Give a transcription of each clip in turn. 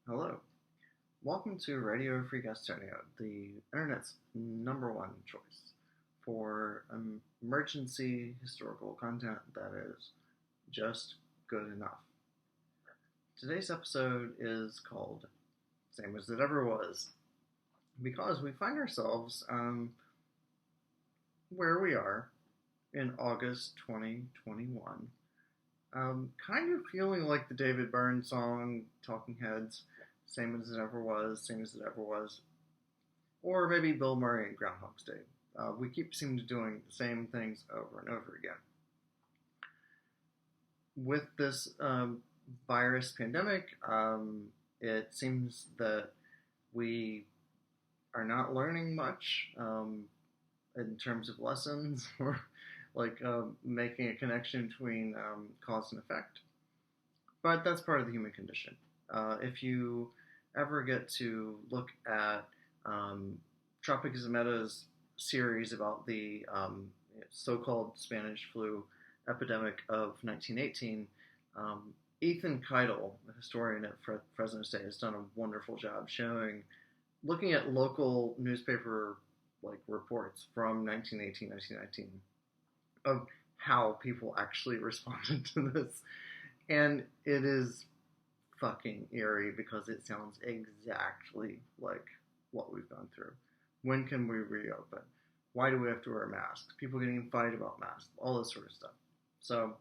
Hello. Welcome to Radio Free Gastonia, the internet's number one choice for emergency historical content that is just good enough. Today's episode is called Same as It Ever Was because we find ourselves where we are in August 2021, kind of feeling like the David Byrne song Talking Heads, Same as It Ever Was, Same as It Ever Was, or maybe Bill Murray in Groundhog's Day. We keep seeming to doing the same things over and over again. With this virus pandemic, it seems that we are not learning much in terms of lessons or making a connection between cause and effect. But that's part of the human condition. If you ever get to look at Tropic Zameta's series about the so-called Spanish flu epidemic of 1918, Ethan Keitel, the historian at Fresno State, has done a wonderful job looking at local newspaper reports from 1918, 1919 of how people actually responded to this. And it is fucking eerie because it sounds exactly like what we've gone through. When can we reopen? Why do we have to wear a mask? People getting in fight about masks, all this sort of stuff. So,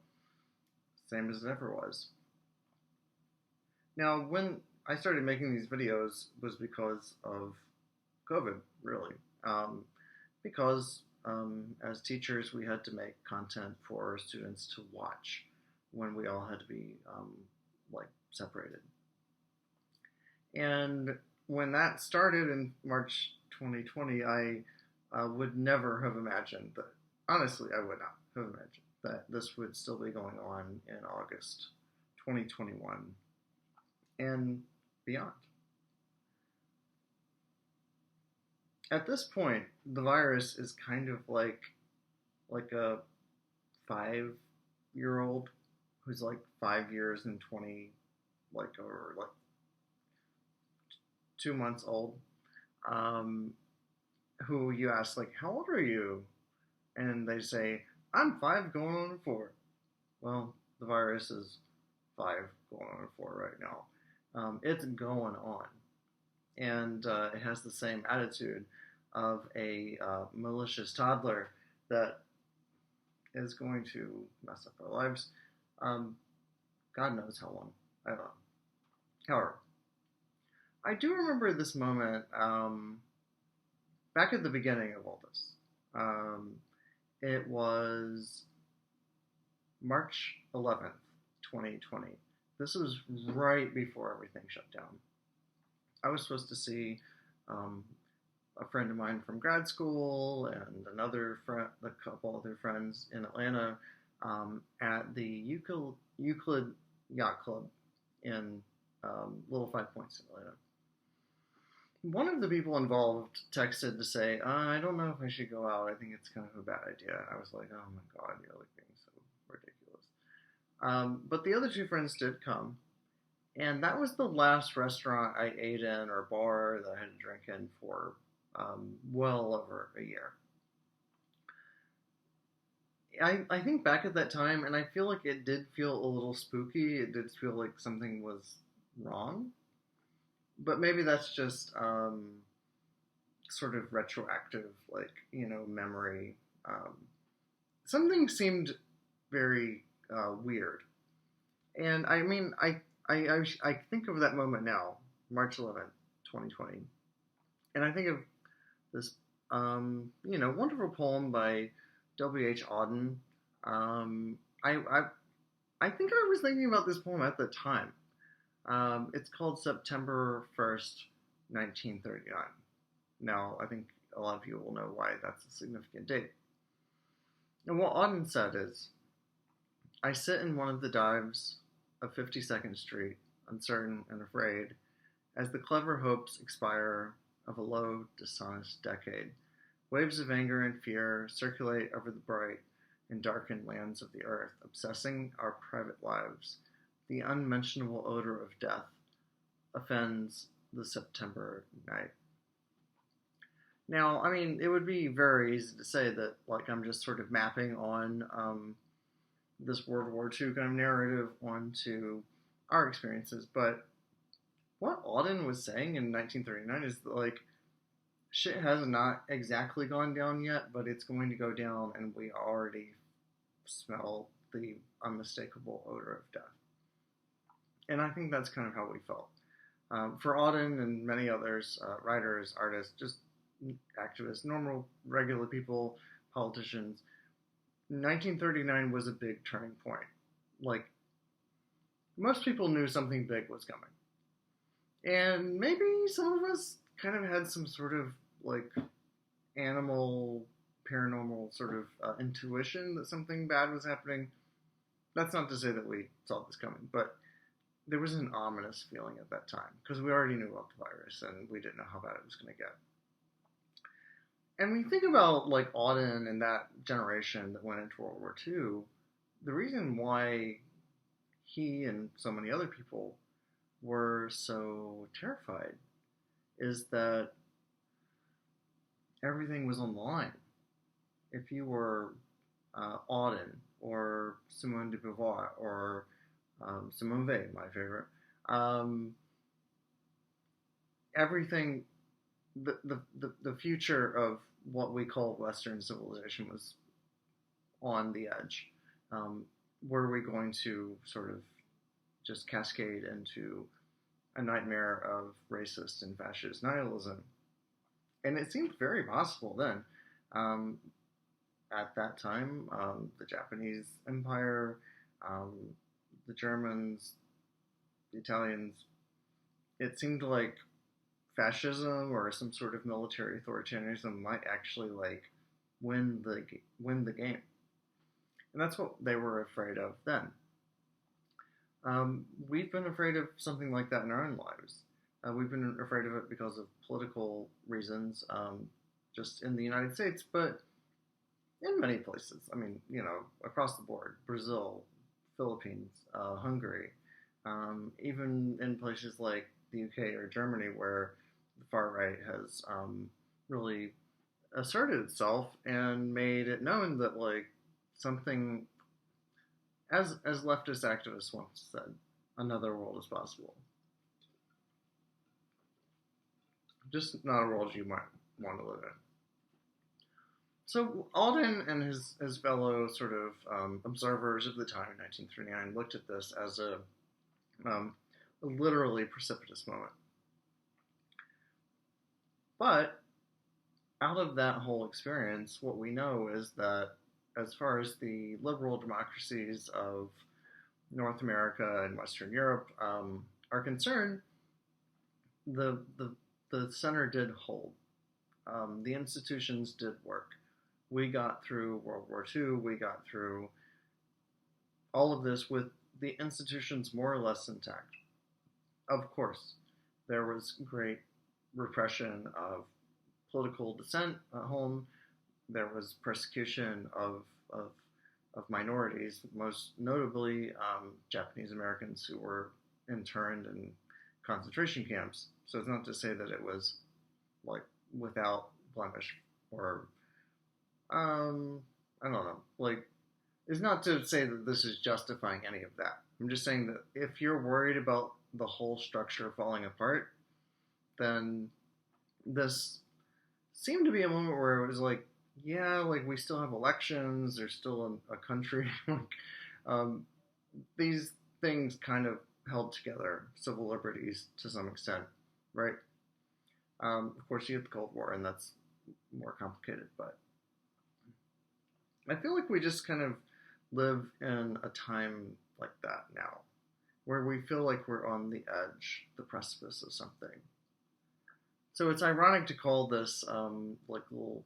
same as it ever was. Now, when I started making these videos was because of COVID, really. Because as teachers, we had to make content for students to watch when we all had to be separated. And when that started in March 2020, I would never have imagined that. Honestly, I would not have imagined that this would still be going on in August 2021 and beyond. At this point, the virus is kind of like a 5-year-old who's 5 years and 20 or 2 months old, who you ask how old are you, and they say I'm 5 going on 4. Well, the virus is 5 going on 4 right now. It's going on, and it has the same attitude of a malicious toddler that is going to mess up our lives. God knows how long. I don't know. However, I do remember this moment back at the beginning of all this. It was March 11th, 2020. This was right before everything shut down. I was supposed to see a friend of mine from grad school and a couple other friends in Atlanta at the Euclid Yacht Club in Little Five Points in Atlanta. One of the people involved texted to say, I don't know if I should go out. I think it's kind of a bad idea. I was like, oh my God, you're being so ridiculous. But the other 2 friends did come. And that was the last restaurant I ate in or bar that I had to drink in for well over a year. I think back at that time, and I feel like it did feel a little spooky. It did feel like something was wrong. But maybe that's just sort of retroactive, memory. Something seemed very weird. And I mean, I think of that moment now, March 11th, 2020. And I think of this, wonderful poem by W.H. Auden. I think I was thinking about this poem at the time. It's called September 1st, 1939. Now, I think a lot of people will know why that's a significant date. And what Auden said is, I sit in one of the dives of 52nd Street, uncertain and afraid, as the clever hopes expire of a low, dishonest decade. Waves of anger and fear circulate over the bright and darkened lands of the earth, obsessing our private lives. The unmentionable odor of death offends the September night. Now, I mean, it would be very easy to say that, like, I'm just sort of mapping on this World War II kind of narrative onto our experiences, but what Auden was saying in 1939 is that, like, shit has not exactly gone down yet, but it's going to go down, and we already smell the unmistakable odor of death. And I think that's kind of how we felt. For Auden and many others, writers, artists, just activists, normal, regular people, politicians, 1939 was a big turning point. Like, most people knew something big was coming. And maybe some of us kind of had some sort of, like, animal, paranormal sort of intuition that something bad was happening. That's not to say that we saw this coming, but there was an ominous feeling at that time because we already knew about the virus and we didn't know how bad it was going to get. And when you think about, like, Auden and that generation that went into World War II, the reason why he and so many other people were so terrified is that everything was on the line. If you were Auden or Simone de Beauvoir or Simone Weil, my favorite, everything, the future of what we call Western civilization was on the edge. Were we going to sort of just cascade into a nightmare of racist and fascist nihilism? And it seemed very possible then. At that time, the Japanese Empire, the Germans, the Italians, it seemed like fascism or some sort of military authoritarianism might actually, like, win the game. And that's what they were afraid of then. We've been afraid of something like that in our own lives. We've been afraid of it because of political reasons, just in the United States, but in many places. I mean, across the board. Brazil, Philippines, Hungary, even in places like the UK or Germany where the far right has really asserted itself and made it known that, like, something, as leftist activists once said, another world is possible. Just not a world you might want to live in. So Auden and his fellow sort of observers of the time in 1939 looked at this as a literally precipitous moment. But out of that whole experience, what we know is that as far as the liberal democracies of North America and Western Europe are concerned, the center did hold. The institutions did work. We got through World War II. We got through all of this with the institutions more or less intact. Of course, there was great repression of political dissent at home. There was persecution of minorities, most notably Japanese Americans who were interned in concentration camps. So it's not to say that it was, like, without blemish or I don't know. Like, it's not to say that this is justifying any of that. I'm just saying that if you're worried about the whole structure falling apart, then this seemed to be a moment where it was like, yeah, like, we still have elections, there's still a country. These things kind of held together civil liberties to some extent, right? Of course, you have the Cold War, and that's more complicated, but I feel like we just kind of live in a time like that now, where we feel like we're on the edge, the precipice of something. So it's ironic to call this like little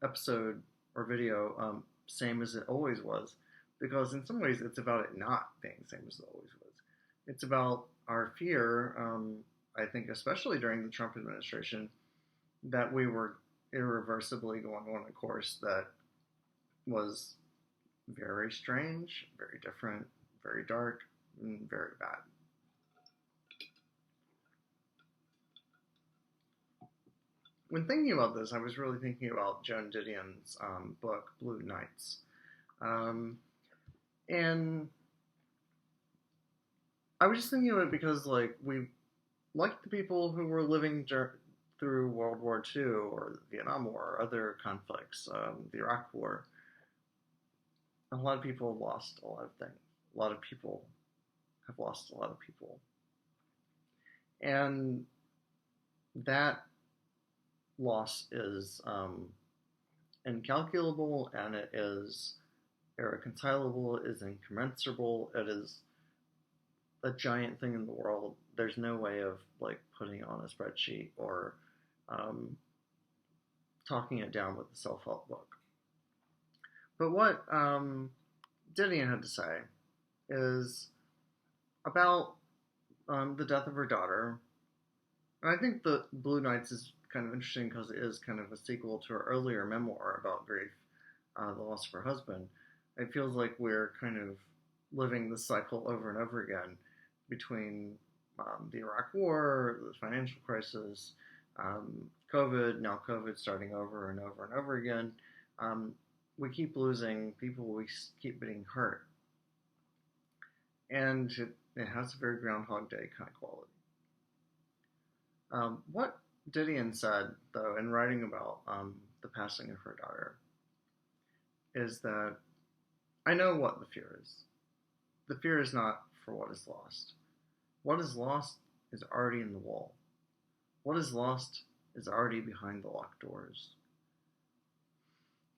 episode or video Same as It Always Was, because in some ways it's about it not being same as it always was. It's about our fear, I think especially during the Trump administration, that we were irreversibly going on a course that was very strange, very different, very dark, and very bad. when thinking about this, I was really thinking about Joan Didion's book Blue Nights, um, and I was just thinking of it because like we like the people who were living through World War II or the Vietnam War or other conflicts, the Iraq War. A lot of people have lost a lot of things. A lot of people have lost a lot of people, and that loss is incalculable, and it is irreconcilable, it is incommensurable, it is a giant thing in the world. There's no way of like putting it on a spreadsheet or um, talking it down with a self-help book. But what Didion had to say is about the death of her daughter. And I think the Blue Nights is kind of interesting because it is kind of a sequel to her earlier memoir about grief, the loss of her husband. It feels like we're kind of living this cycle over and over again between the Iraq War, the financial crisis, COVID, now COVID starting over and over and over again. We keep losing people, we keep getting hurt. And it has a very Groundhog Day kind of quality. What Didion said, though, in writing about the passing of her daughter, is that I know what the fear is. The fear is not for what is lost. What is lost is already in the wall. What is lost is already behind the locked doors.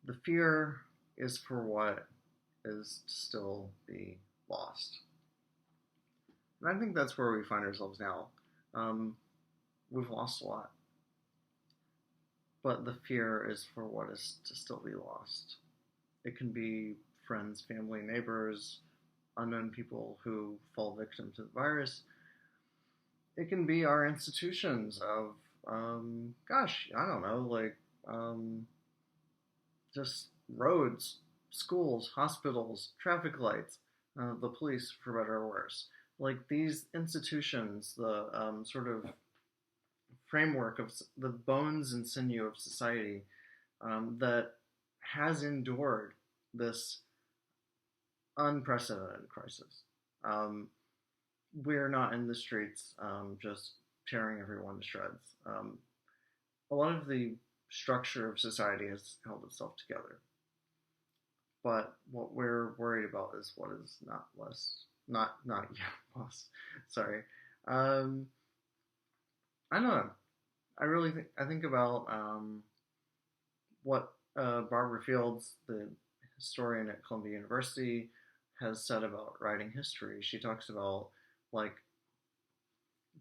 The fear is for what is to still be lost. And I think that's where we find ourselves now. We've lost a lot. But the fear is for what is to still be lost. It can be friends, family, neighbors, unknown people who fall victim to the virus. It can be our institutions of, I don't know, like just roads, schools, hospitals, traffic lights, the police, for better or worse. Like these institutions, the sort of framework of the bones and sinew of society that has endured this unprecedented crisis. We're not in the streets just tearing everyone to shreds. A lot of the structure of society has held itself together. But what we're worried about is what is not yet lost. Sorry. I don't know. I think about what Barbara Fields, the historian at Columbia University, has said about writing history. She talks about like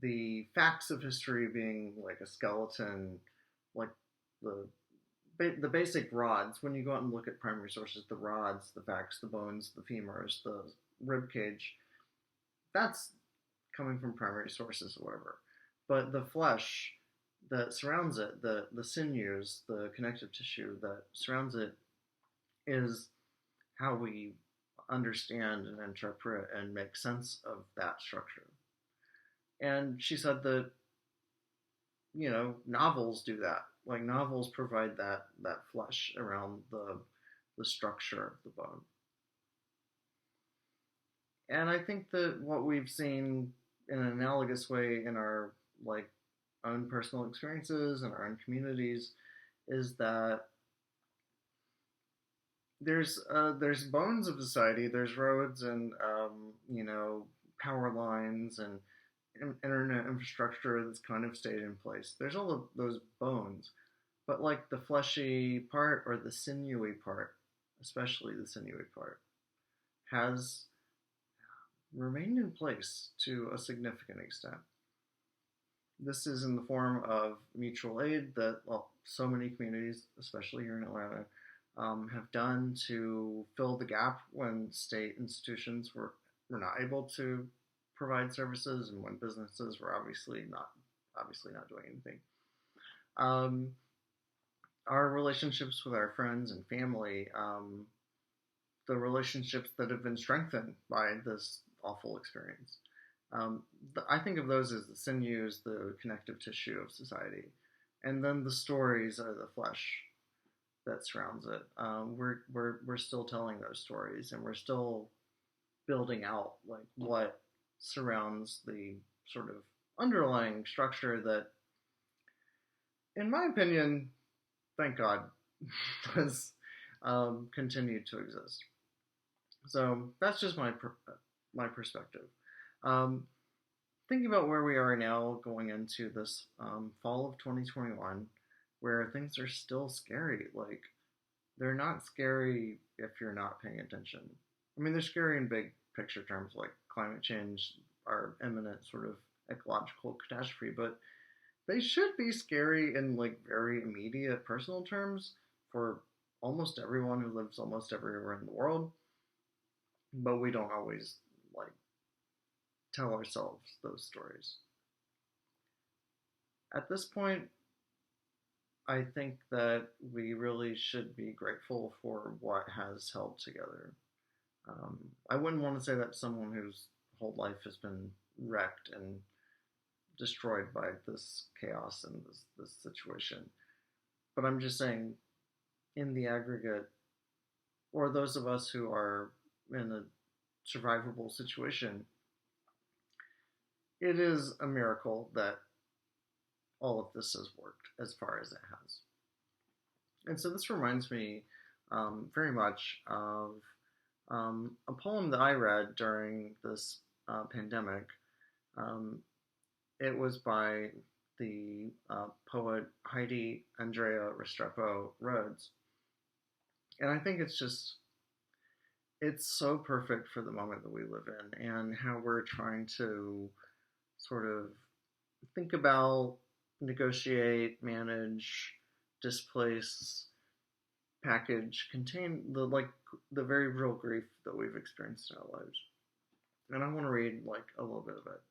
the facts of history being like a skeleton, like the the basic rods. When you go out and look at primary sources, the rods, the facts, the bones, the femurs, the rib cage, that's coming from primary sources or whatever. But the flesh that surrounds it, the sinews, the connective tissue that surrounds it, is how we understand and interpret and make sense of that structure. And she said that, novels do that. Like novels provide that flesh around the structure of the bone. And I think that what we've seen in an analogous way in our like own personal experiences and our own communities is that there's bones of society. There's roads and power lines and internet infrastructure that's kind of stayed in place. There's all of those bones, but like the fleshy part or the sinewy part, especially the sinewy part, has remained in place to a significant extent. This is in the form of mutual aid that, so many communities, especially here in Atlanta, have done to fill the gap when state institutions were not able to provide services and when businesses were obviously not doing anything. Our relationships with our friends and family, the relationships that have been strengthened by this awful experience. I think of those as the sinews, the connective tissue of society. and then the stories are the flesh that surrounds it. We're still telling those stories, and we're still building out like what surrounds the sort of underlying structure that, in my opinion, thank God, does continue to exist. So that's just my perspective. Um, Thinking about where we are now going into this fall of 2021, where things are still scary. Like, they're not scary if you're not paying attention. I mean, they're scary in big picture terms, like climate change, our imminent sort of ecological catastrophe, but they should be scary in like very immediate personal terms for almost everyone who lives almost everywhere in the world. But we don't always like tell ourselves those stories. At this point, I think that we really should be grateful for what has held together. Um, I wouldn't want to say that someone whose whole life has been wrecked and destroyed by this chaos and this situation, but I'm just saying, in the aggregate, or those of us who are in a survivable situation, it is a miracle that all of this has worked as far as it has. And so this reminds me very much of a poem that I read during this pandemic. Um, it was by the poet Heidi Andrea Restrepo Rhodes. And I think it's so perfect for the moment that we live in and how we're trying to sort of think about, negotiate, manage, displace, package, contain the very real grief that we've experienced in our lives. And I want to read like a little bit of it.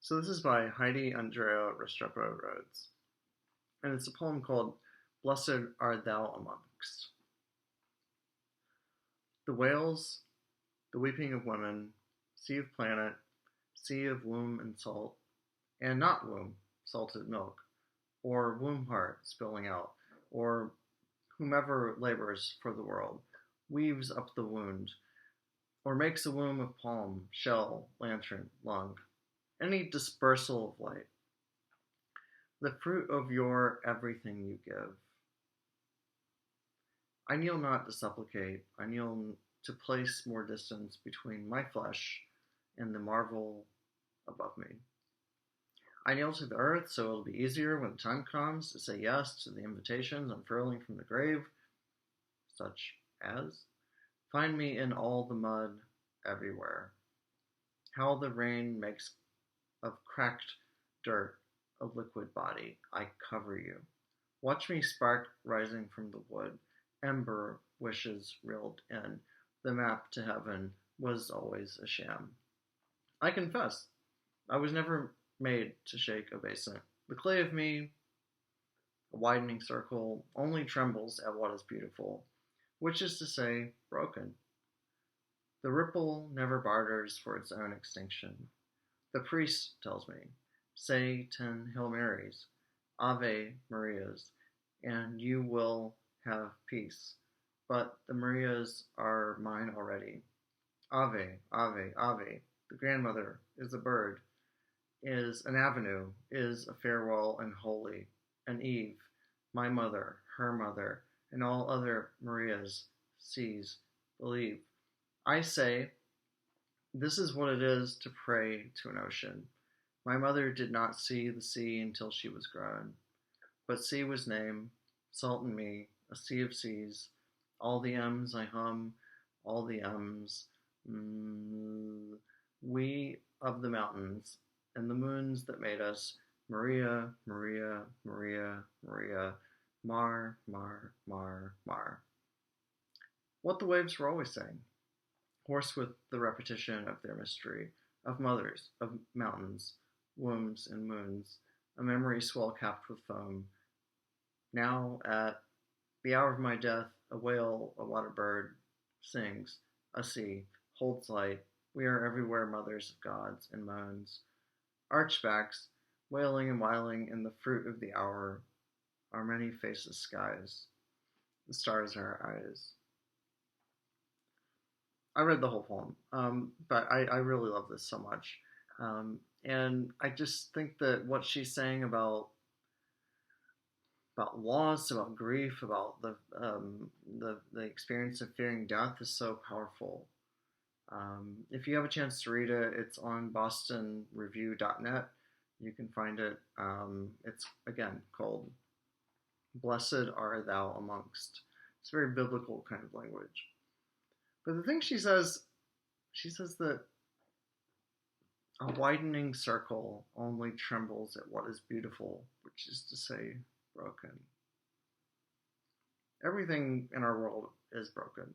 So this is by Heidi Andrea Restrepo Rhodes, and it's a poem called "Blessed Art Thou Amongst." The whales, the weeping of women, sea of planet, sea of womb and salt, and not womb, salted milk, or womb heart spilling out, or whomever labors for the world, weaves up the wound, or makes a womb of palm, shell, lantern, lung, any dispersal of light, the fruit of your everything you give. I kneel not to supplicate, I kneel to place more distance between my flesh and the marvel above me. I kneel to the earth so it'll be easier when the time comes to say yes to the invitations unfurling from the grave, such as, find me in all the mud everywhere. How the rain makes of cracked dirt a liquid body, I cover you. Watch me spark rising from the wood, ember wishes reeled in. The map to heaven was always a sham. I confess, I was never made to shake a basin. The clay of me, a widening circle, only trembles at what is beautiful, which is to say, broken. The ripple never barters for its own extinction. The priest tells me, say 10 Hail Marys, Ave Marias, and you will have peace. But the Marias are mine already. Ave, Ave, Ave, the grandmother is a bird, is an avenue, is a farewell and holy, an Eve, my mother, her mother, and all other Marias, sees, believe. I say, this is what it is to pray to an ocean. My mother did not see the sea until she was grown, but sea was name, salt in me, a sea of seas, all the M's I hum, all the M's, we of the mountains, and the moons that made us, Maria, Maria, Maria, Maria, Mar, Mar, Mar, Mar. What the waves were always saying, hoarse with the repetition of their mystery, of mothers, of mountains, wombs and moons, a memory swell capped with foam. Now, at the hour of my death, a whale, a water bird, sings, a sea, holds light, We are everywhere mothers of gods and moans, archbacks, wailing and wiling in the fruit of the hour, our many faces skies, the stars are our eyes. I read the whole poem, but I really love this so much. And I just think that what she's saying about loss, about grief, about the experience of fearing death is so powerful. If you have a chance to read it, it's on bostonreview.net. You can find it. It's again called "Blessed Are Thou Amongst." It's very biblical kind of language. But the thing she says that a widening circle only trembles at what is beautiful, which is to say, broken. Everything in our world is broken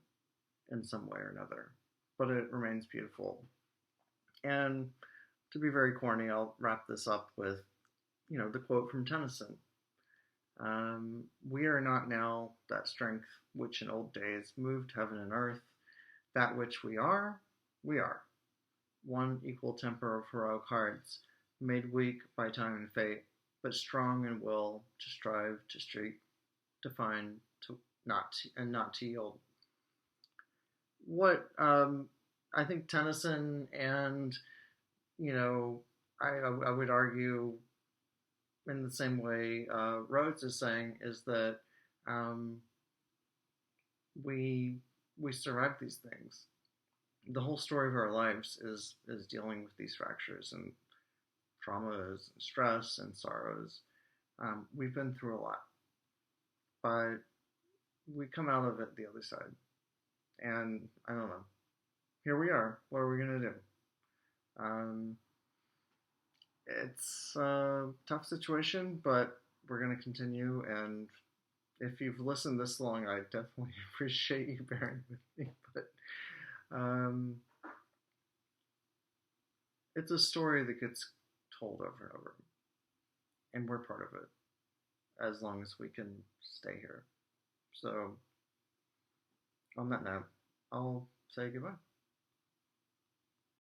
in some way or another, but it remains beautiful. And to be very corny, I'll wrap this up with, the quote from Tennyson. We are not now that strength which in old days moved heaven and earth. That which we are, we are. One equal temper of heroic hearts, made weak by time and fate, but strong in will to strive, to streak, to find, not to yield. What I think Tennyson and I would argue in the same way Rhodes is saying is that we survive these things. The whole story of our lives is dealing with these fractures and traumas and stress and sorrows. We've been through a lot, but we come out of it the other side. And I don't know. Here we are. What are we gonna do? Um, it's a tough situation, but we're gonna continue. And if you've listened this long, I definitely appreciate you bearing with me. But um, it's a story that gets told over and over, and we're part of it as long as we can stay here. So, on that note, I'll say goodbye.